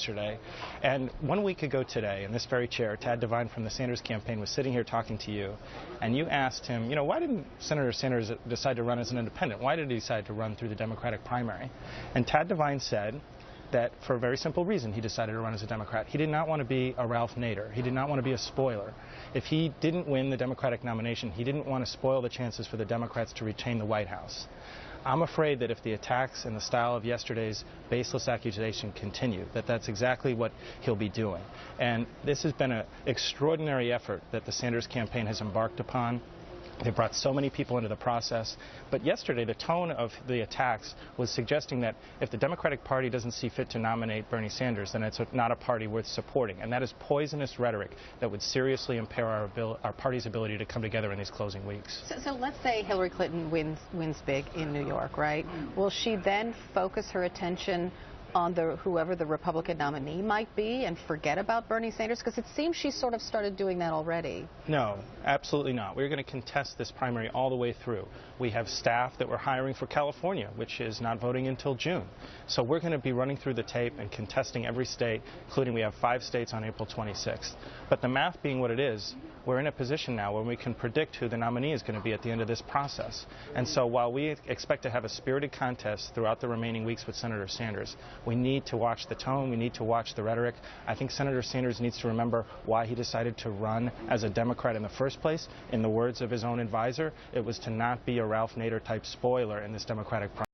yesterday. And 1 week ago today, in this very chair, Tad Devine from the Sanders campaign was sitting here talking to you, and you asked him, you know, why didn't Senator Sanders decide to run as an independent? Why did he decide to run through the Democratic primary? And Tad Devine said that for a very simple reason he decided to run as a Democrat. He did not want to be a Ralph Nader. He did not want to be a spoiler. If he didn't win the Democratic nomination, he didn't want to spoil the chances for the Democrats to retain the White House. I'm afraid that if the attacks in the style of yesterday's baseless accusation continue, that's exactly what he'll be doing. And this has been an extraordinary effort that the Sanders campaign has embarked upon. They brought so many people into the process. But yesterday, the tone of the attacks was suggesting that if the Democratic Party doesn't see fit to nominate Bernie Sanders, then it's not a party worth supporting. And that is poisonous rhetoric that would seriously impair our party's ability to come together in these closing weeks. So let's say Hillary Clinton wins big in New York, right? Will she then focus her attention on whoever the Republican nominee might be and forget about Bernie Sanders? Because it seems she sort of started doing that already. No, absolutely not. We're going to contest this primary all the way through. We have staff that we're hiring for California, which is not voting until June. So we're going to be running through the tape and contesting every state, including we have 5 states on April 26th. But the math being what it is, we're in a position now where we can predict who the nominee is going to be at the end of this process. And so while we expect to have a spirited contest throughout the remaining weeks with Senator Sanders, we need to watch the tone, we need to watch the rhetoric. I think Senator Sanders needs to remember why he decided to run as a Democrat in the first place. In the words of his own advisor, it was to not be a Ralph Nader type spoiler in this Democratic primary.